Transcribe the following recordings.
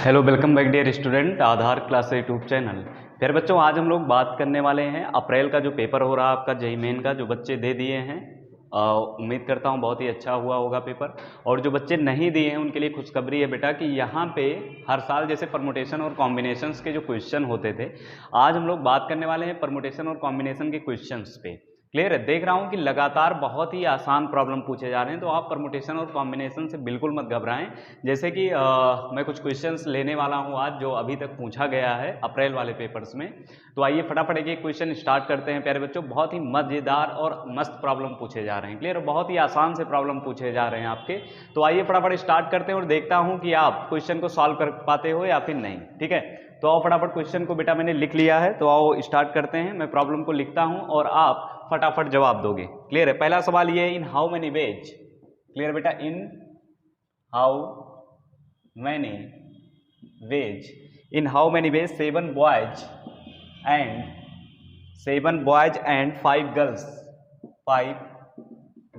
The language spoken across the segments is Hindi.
Hello, welcome back dear student Aadhaar class YouTube channel. फिर बच्चों, आज हम लोग बात करने वाले हैं अप्रैल का जो पेपर हो रहा है आपका जेईई मेन का, जो बच्चे दे दिए हैं। उम्मीद करता हूँ बहुत ही अच्छा हुआ होगा पेपर। और जो बच्चे नहीं दिए हैं उनके लिए खुशखबरी है बेटा कि यहाँ पे हर साल जैसे परमुटेशन और कॉम्बिनेशंस के जो क्वेश्चन होते थे, आज हम लोग बात करने वाले हैं परमुटेशन और कॉम्बिनेशन के क्वेश्चंस पे। क्लियर है? देख रहा हूँ कि लगातार बहुत ही आसान प्रॉब्लम पूछे जा रहे हैं, तो आप परमुटेशन और कॉम्बिनेशन से बिल्कुल मत घबराएं। जैसे कि मैं कुछ क्वेश्चंस लेने वाला हूँ आज, जो अभी तक पूछा गया है अप्रैल वाले पेपर्स में। तो आइए फटाफट एक क्वेश्चन स्टार्ट करते हैं प्यारे बच्चों। बहुत ही मजेदार और मस्त प्रॉब्लम पूछे जा रहे हैं। क्लियर? बहुत ही आसान से प्रॉब्लम पूछे जा रहे हैं आपके। तो आइए फटाफट स्टार्ट करते हैं और देखता हूँ कि आप क्वेश्चन को सॉल्व कर पाते हो या फिर नहीं। ठीक है, तो आओ फटाफट, क्वेश्चन को बेटा मैंने लिख लिया है, तो आओ स्टार्ट करते हैं। मैं प्रॉब्लम को लिखता हूं और आप फटाफट जवाब दोगे। क्लियर है? पहला सवाल ये है, in how many ways. Clear बेटा? In how many ways, in how many ways 7 boys and 5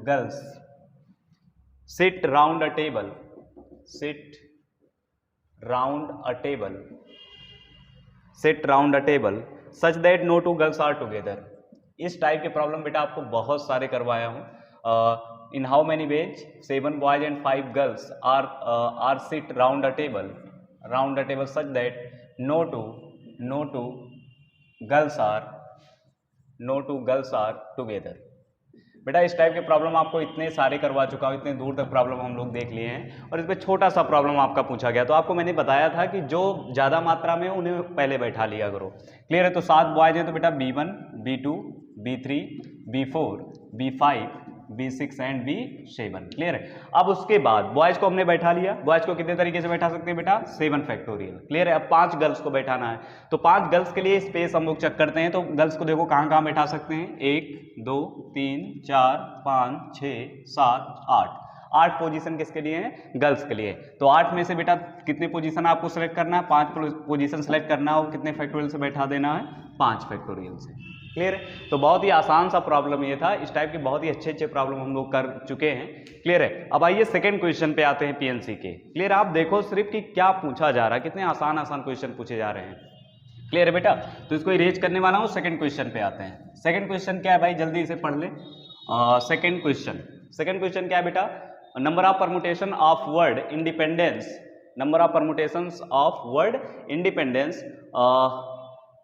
girls sit round a table such that no two girls are together। इस टाइप के प्रॉब्लम बेटा आपको बहुत सारे करवाया हूँ। In how many ways 7 boys and 5 girls are sit round a table such that no two girls are together. बेटा इस टाइप के प्रॉब्लम आपको इतने सारे करवा चुका हूँ, इतने दूर तक प्रॉब्लम हम लोग देख लिए हैं, और इस पर छोटा सा प्रॉब्लम आपका पूछा गया। तो आपको मैंने बताया था कि जो ज़्यादा मात्रा में उन्हें पहले बैठा लिया करो। क्लियर है? तो 7 बॉयज हैं तो बेटा B1, B2, B3, B4, B5, B6 and B7। Clear है? अब उसके बाद बॉयज को हमने बैठा लिया। बॉयज को कितने तरीके से बैठा सकते हैं बेटा? 7 फैक्टोरियल। क्लियर है? अब 5 गर्ल्स को बैठाना है, तो 5 गर्ल्स के लिए स्पेस हम लोग चेक करते हैं। तो गर्ल्स को देखो कहाँ कहाँ बैठा सकते हैं, 1 2 3 4 5 6 7 8 पोजीशन किसके लिए हैं? गर्ल्स के लिए। तो 8 में से बेटा कितने पोजीशन आपको सेलेक्ट करना है? 5 पोजीशन सेलेक्ट करना है, और कितने फैक्टोरियल से बैठा देना है? 5 फैक्टोरियल से। क्लियर है? तो बहुत ही आसान सा प्रॉब्लम ये था। इस टाइप के बहुत ही अच्छे प्रॉब्लम हम लोग कर चुके हैं। क्लियर है? अब आइए सेकंड क्वेश्चन पे आते हैं पीएनसी के। क्लियर? आप देखो सिर्फ कि क्या पूछा जा रहा है, कितने आसान क्वेश्चन पूछे जा रहे हैं। क्लियर है बेटा? तो इसको इरेज करने वाला हूँ। सेकंड क्वेश्चन पे आते हैं। सेकंड क्वेश्चन क्या है भाई? जल्दी से पढ़ ले। सेकंड क्वेश्चन क्या है बेटा? Number of permutation of word independence,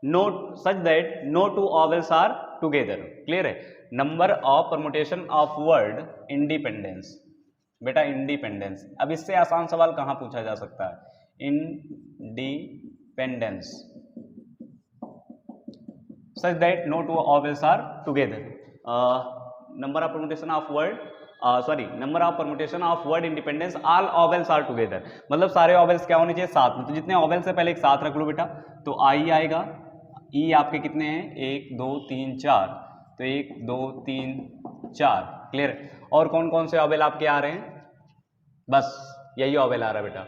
note such that no two vowels are together। Clear है? Number of permutation of word independence, बेटा इंडिपेंडेंस। अब इससे आसान सवाल कहां पूछा जा सकता है? Independence such that no two vowels are together। Number of permutation of word independence, all vowels are together. मतलब सारे वॉवेल्स क्या होने चाहिए? साथ में। तो जितने वॉवेल्स है पहले एक साथ रख लो बेटा। तो आई आएगा, ई आपके कितने हैं? 1 2 3 4, तो 1 2 3 4। क्लियर? और कौन कौन से वॉवेल आपके आ रहे हैं? बस यही वॉवेल आ रहा है बेटा।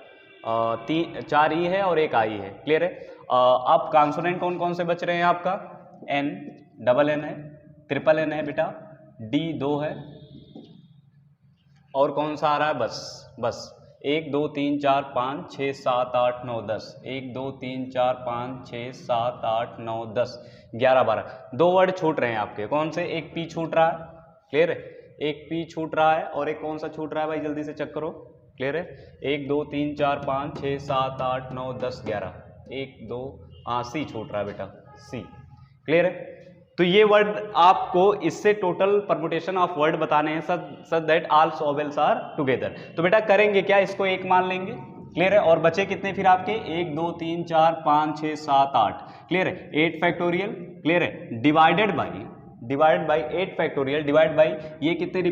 4 ई है और 1 आई है। क्लियर है? अब कॉन्सोनेंट कौन कौन से बच रहे हैं आपका? एन, डबल एन है, ट्रिपल एन है बेटा, डी 2 है, और कौन सा आ रहा है? बस 1 2 3 4 5 6 7 8 9 10, 1 2 3 4 5 6 7 8 9 10 11 12। 2 वर्ड छूट रहे हैं आपके। कौन से? एक पी छूट रहा है। क्लियर है? एक पी छूट रहा है, और एक कौन सा छूट रहा है भाई? जल्दी से चेक करो। क्लियर है? 1 2 3 4 5 6 7 8 9 10 11, 1 2 सी छूट रहा है बेटा, सी। क्लियर है? तो ये वर्ड आपको इससे टोटल परमुटेशन ऑफ वर्ड बताने हैं, such that all vowels are together. तो बेटा करेंगे क्या? इसको 1 मान लेंगे। क्लियर है? और बचे कितने फिर आपके? 1 2 3 4 5 6 7 8। क्लियर है? 8 फैक्टोरियल। क्लियर है? Divided by 8 factorial, divide by ये कितने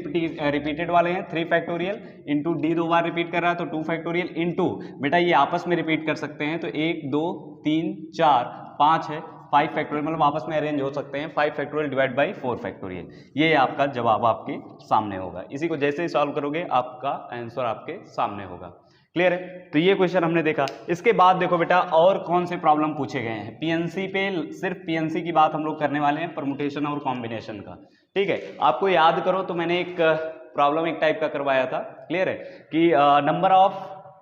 रिपीटेड वाले हैं? 3 फैक्टोरियल, इंटू डी 2 बार रिपीट कर रहा है तो 2 फैक्टोरियल, इंटू बेटा ये आपस में रिपीट कर सकते हैं, तो 1 2 3 4 5 है, 5 फैक्टोरियल, मतलब आपस में अरेंज हो सकते हैं। 5 फैक्टोरियल डिवाइड बाई 4 फैक्टोरियल, ये आपका जवाब आपके सामने होगा। इसी को जैसे ही सॉल्व करोगे आपका आंसर आपके सामने होगा। क्लियर है? तो ये क्वेश्चन हमने देखा। इसके बाद देखो बेटा और कौन से प्रॉब्लम पूछे गए हैं पीएनसी पे। सिर्फ पीएनसी की बात हम लोग करने वाले हैं, परमुटेशन और कॉम्बिनेशन का। ठीक है? आपको याद करो तो मैंने एक प्रॉब्लम एक टाइप का करवाया था। क्लियर है? कि number of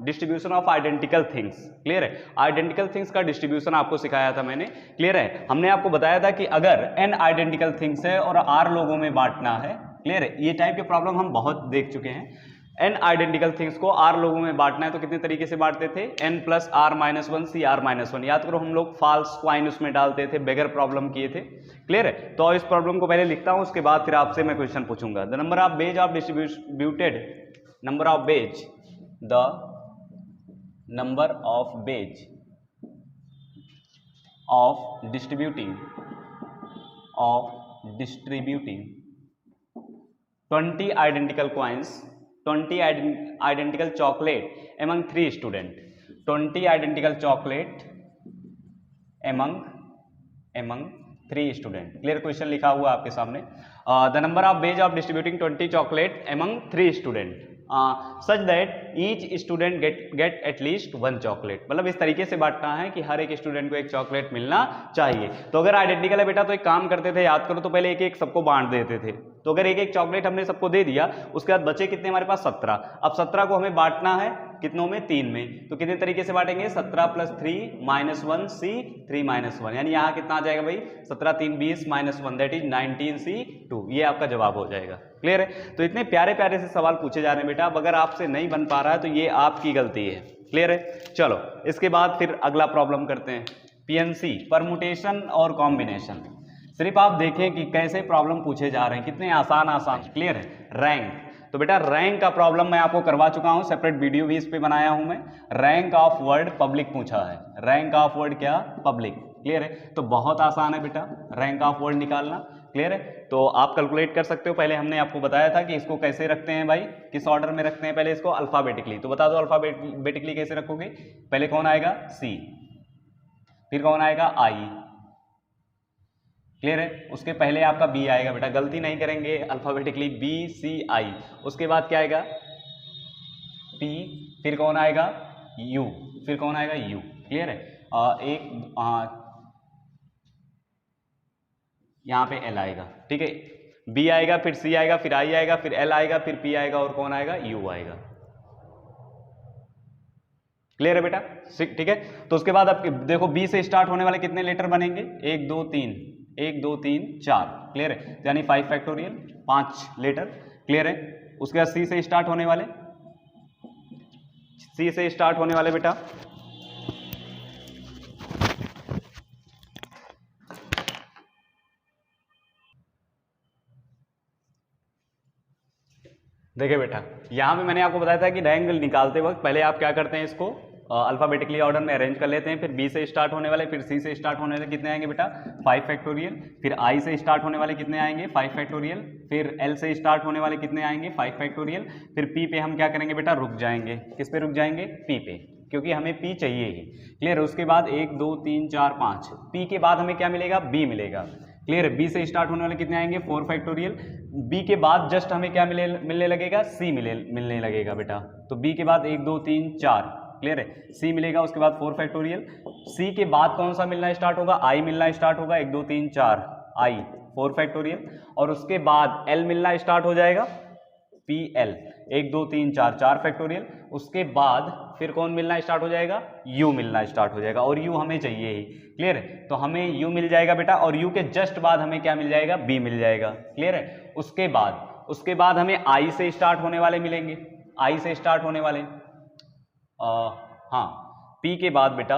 distribution of identical things. Clear है, आइडेंटिकल थिंग्स का डिस्ट्रीब्यूशन आपको सिखाया था मैंने। क्लियर है, हमने आपको बताया था कि अगर n आइडेंटिकल थिंग्स है और r लोगों में बांटना है। क्लियर है, ये टाइप के प्रॉब्लम हम बहुत देख चुके हैं। n आइडेंटिकल थिंग्स को r लोगों में बांटना है तो कितने तरीके से बांटते थे, n plus r minus one C r minus one. याद करो, हम लोग फॉल्स क्वाइन उसमें डालते थे, बगैर प्रॉब्लम किए थे। क्लियर है, तो इस प्रॉब्लम को पहले लिखता हूं, उसके बाद फिर आपसे मैं क्वेश्चन पूछूंगा। The number of ways of distributed, number of ways, the number of ways of distributing 20 identical coins, 20 identical chocolate among 3 student, 20 identical chocolate among 3 student। Clear, question लिखा हुआ आपके सामने। The number of ways of distributing 20 chocolate among 3 student such that each student get at least 1 chocolate. मतलब इस तरीके से बांटना है कि हर एक स्टूडेंट को एक चॉकलेट मिलना चाहिए। तो अगर आइडेंटिकल है बेटा तो एक काम करते थे, याद करो, तो पहले एक एक सबको बांट देते थे। तो अगर एक एक चॉकलेट हमने सबको दे दिया, उसके बाद बचे कितने हमारे पास 17। अब 17 को हमें बांटना है कितनों में, 3 में। तो कितने तरीके से बांटेंगे, 17 प्लस 3 माइनस 1 सी 3 माइनस 1, यानी यहाँ कितना आ जाएगा भाई, 17 3 20 माइनस 1 दैट इज 19 सी 2। ये आपका जवाब हो जाएगा। क्लियर है, तो इतने प्यारे प्यारे से सवाल पूछे जा रहे हैं बेटा। अब अगर आपसे नहीं बन पा रहा है तो ये आपकी गलती है। क्लियर है, चलो इसके बाद फिर अगला प्रॉब्लम करते हैं, पीएनसी, परमुटेशन और कॉम्बिनेशन। सिर्फ आप देखें कि कैसे प्रॉब्लम पूछे जा रहे हैं, कितने आसान आसान। क्लियर है, रैंक, तो बेटा रैंक का प्रॉब्लम मैं आपको करवा चुका हूं, सेपरेट वीडियो भी इस पे बनाया हूं मैं। रैंक ऑफ वर्ड पब्लिक पूछा है, रैंक ऑफ वर्ड क्या, पब्लिक। क्लियर है, तो बहुत आसान है बेटा रैंक ऑफ वर्ड निकालना। क्लियर है, तो आप कैलकुलेट कर सकते हो। पहले हमने आपको बताया था कि इसको कैसे रखते हैं भाई, किस ऑर्डर में रखते हैं, पहले इसको अल्फाबेटिकली। तो बता दो अल्फाबेटिकली कैसे रखोगे, पहले कौन आएगा, सी, फिर कौन आएगा, आई। क्लियर है, उसके पहले आपका बी आएगा बेटा, गलती नहीं करेंगे, अल्फाबेटिकली बी सी आई। उसके बाद क्या आएगा, पी, फिर कौन आएगा, यू, फिर कौन आएगा, यू। क्लियर है, यहाँ पे एल आएगा। ठीक है, बी आएगा, फिर सी आएगा, फिर आई आएगा, फिर एल आएगा, फिर पी आएगा, और कौन आएगा, यू आएगा। क्लियर है बेटा, ठीक है। तो उसके बाद आप देखो बी से स्टार्ट होने वाले कितने लेटर बनेंगे, 1 2 3, 1 2 3 4। क्लियर है, यानी 5 फैक्टोरियल, 5 लेटर। क्लियर है, उसके बाद सी से स्टार्ट होने वाले, सी से स्टार्ट होने वाले बेटा देखिए बेटा, यहां पे मैंने आपको बताया था कि रैंक निकालते वक्त पहले आप क्या करते हैं, इसको अल्फाबेटिकली ऑर्डर में अरेंज कर लेते हैं। फिर बी से स्टार्ट होने वाले, फिर सी से स्टार्ट होने वाले कितने आएंगे बेटा, 5 फैक्टोरियल। फिर आई से स्टार्ट होने वाले कितने आएंगे, 5 फैक्टोरियल। फिर एल से स्टार्ट होने वाले कितने आएंगे, 5 फैक्टोरियल। फिर पी पे हम क्या करेंगे बेटा, रुक जाएंगे। किस पे रुक जाएंगे, पी पे, क्योंकि हमें पी चाहिए ही। क्लियर है, उसके बाद 1 2 3 4 5, पी के बाद हमें क्या मिलेगा, बी मिलेगा। क्लियर है, बी से स्टार्ट होने वाले कितने आएंगे, 4 फैक्टोरियल। बी के बाद जस्ट हमें क्या मिलने लगेगा, सी मिलने लगेगा बेटा। तो बी के बाद 1 2 3 4, क्लियर है, सी मिलेगा। उसके बाद 4 फैक्टोरियल। सी के बाद कौन सा मिलना स्टार्ट होगा, आई मिलना स्टार्ट होगा, 1 2 3 4 आई, 4 फैक्टोरियल। और उसके बाद एल मिलना स्टार्ट हो जाएगा, पी एल, 1 2 3 4, 4 फैक्टोरियल। उसके बाद फिर कौन मिलना स्टार्ट हो जाएगा, यू मिलना स्टार्ट हो जाएगा, और यू हमें चाहिए ही। क्लियर है, तो हमें यू मिल जाएगा बेटा, और यू के जस्ट बाद हमें क्या मिल जाएगा, बी मिल जाएगा। क्लियर है, उसके बाद हमें आई से स्टार्ट होने वाले मिलेंगे, आई से स्टार्ट होने वाले। हाँ, पी के बाद बेटा,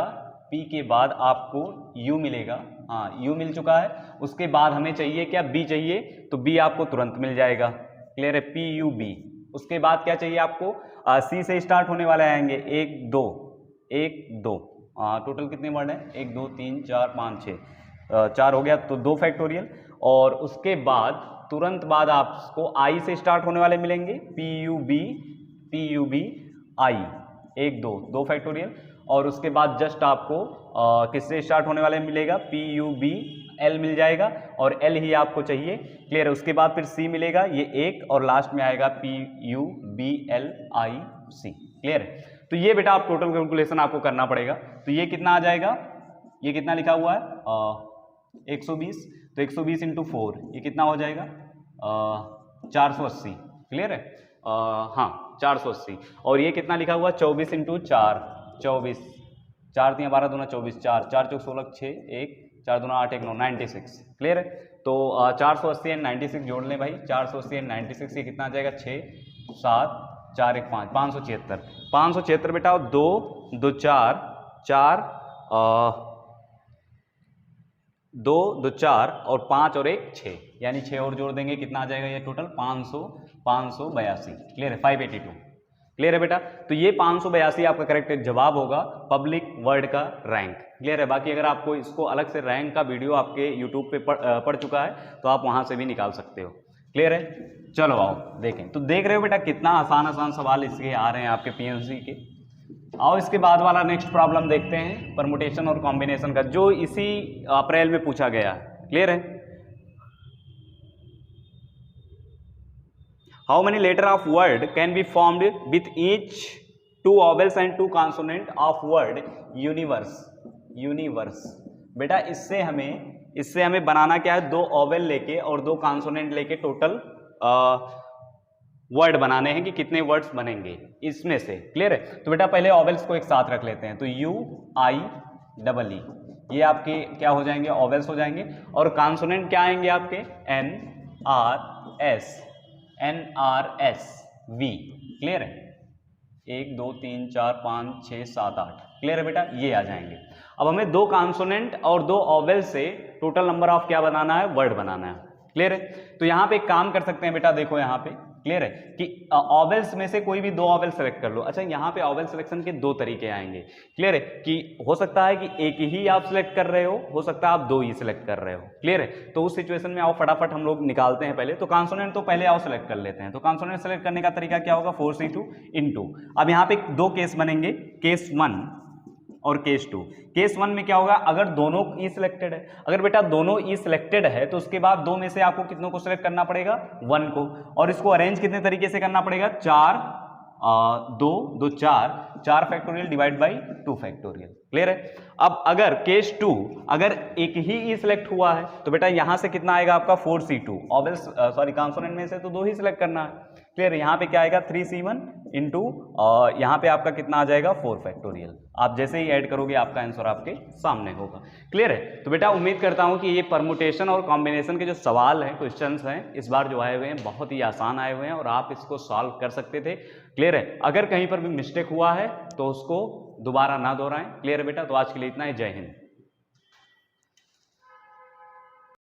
पी के बाद आपको यू मिलेगा। हाँ, यू मिल चुका है। उसके बाद हमें चाहिए क्या, बी चाहिए, तो बी आपको तुरंत मिल जाएगा। क्लियर है, पी यू बी। उसके बाद क्या चाहिए आपको, सी से स्टार्ट होने वाले आएंगे, 1 2 1 2, टोटल कितने वर्ड हैं, 1 2 3 4 5 6, 4 हो गया, तो 2 फैक्टोरियल। और उसके बाद तुरंत बाद आपको आई से स्टार्ट होने वाले मिलेंगे, P U B I, 1 2 2 factorial. और उसके बाद जस्ट आपको किससे स्टार्ट होने वाले मिलेगा, पी यू बी एल मिल जाएगा, और एल ही आपको चाहिए। क्लियर है, उसके बाद फिर सी मिलेगा, ये 1, और लास्ट में आएगा P U B L I C. Clear है, तो ये बेटा आप टोटल कैलकुलेशन आपको करना पड़ेगा। तो ये कितना आ जाएगा, ये कितना लिखा हुआ है 120, तो 120 इंटू 4 ये कितना हो जाएगा 480। क्लियर है, हाँ 480, और ये कितना लिखा हुआ 24 इंटू 4, 24, 4 दिया 12 दूना 24, 4 4 चौक 16 6 1 4 दूना 8 1 9, 96। क्लियर है? तो 480 एंड 96 जोड़ लें भाई, 480 एंड 96 ये कितना आ जाएगा 6 7 4 1 5, 576। 576 बेटा, 2 2 4 4 2 2 4 और 5 और 1 6, यानी 6 और जोड़ देंगे कितना आ जाएगा ये टोटल 582। क्लियर है? 582। क्लियर है बेटा? तो ये 582 आपका करेक्ट जवाब होगा पब्लिक वर्ड का रैंक। क्लियर है? बाकी अगर आपको इसको अलग से रैंक का वीडियो आपके यूट्यूब पे पड़ चुका है तो आप वहां से भी निकाल सकते हो। क्लियर है? चलो आओ देखें। तो देख रहे हो बेटा कितना आसान आसान सवाल इसके आ रहे हैं आपके पीएनसी के। आओ इसके बाद वाला नेक्स्ट प्रॉब्लम देखते हैं, परमुटेशन और कॉम्बिनेशन का, जो इसी अप्रैल में पूछा गया। क्लियर है? How many letter of word can be formed with each 2 vowels and 2 consonant of word universe. Universe बेटा इससे हमें बनाना क्या है, 2 ऑवेल लेके और 2 कॉन्सोनेंट लेके टोटल वर्ड बनाने हैं कि कितने वर्ड्स बनेंगे इसमें से। क्लियर है? तो बेटा पहले ऑवेल्स को एक साथ रख लेते हैं, तो U I E E ये आपके क्या हो जाएंगे, ऑवेल्स हो जाएंगे, और कॉन्सोनेंट क्या आएंगे आपके N R S V। Clear है? 1 2 3 4 5 6 7 8। क्लियर है बेटा? ये आ जाएंगे। अब हमें 2 कॉन्सोनेंट और 2 ऑवेल से टोटल नंबर ऑफ क्या बनाना है, वर्ड बनाना है। क्लियर है? तो यहां पे एक काम कर सकते हैं बेटा, देखो यहां पे क्लियर है कि ऑवेल्स में से कोई भी 2 ऑवेल सेलेक्ट कर लो। अच्छा यहाँ पे ऑवेल सिलेक्शन के 2 तरीके आएंगे। क्लियर है? कि हो सकता है कि एक ही आप सिलेक्ट कर रहे हो सकता है आप 2 ही सिलेक्ट कर रहे हो। क्लियर है? तो उस सिचुएशन में आओ फटाफट हम लोग निकालते हैं पहले। तो कॉन्सोनेंट तो पहले आओ सिलेक्ट कर लेते हैं। तो कॉन्सोनेंट सेलेक्ट करने का तरीका क्या होगा, 4C2 इंटू। अब यहाँ पे 2 केस बनेंगे, केस 1 और केस 2। केस 1 में क्या होगा, अगर दोनों ई सिलेक्टेड है, अगर बेटा दोनों ई सिलेक्टेड है तो उसके बाद 2 में से आपको कितनों को सिलेक्ट करना पड़ेगा, 1 को, और इसको अरेंज कितने तरीके से करना पड़ेगा, 4 2 2 4 factorial divide by 2 factorial. Clear है? अब अगर केस 2 अगर एक ही ई सिलेक्ट हुआ है तो बेटा यहां से कितना आएगा आपका 4C2, ऑवेल्स सॉरी कॉन्सोनेंट में से तो 2 ही सिलेक्ट करना है। क्लियर? यहाँ पे क्या आएगा 3C1 इंटू यहाँ पे आपका कितना आ जाएगा 4 फैक्टोरियल। आप जैसे ही ऐड करोगे आपका आंसर आपके सामने होगा। क्लियर है? तो बेटा उम्मीद करता हूँ कि ये परमुटेशन और कॉम्बिनेशन के जो सवाल हैं, क्वेश्चंस हैं, इस बार जो आए हुए हैं बहुत ही आसान आए हुए हैं और आप इसको सॉल्व कर सकते थे। क्लियर है? अगर कहीं पर भी मिस्टेक हुआ है तो उसको दोबारा ना दोहराएं। क्लियर है बेटा? तो आज के लिए इतना ही। जय हिंद।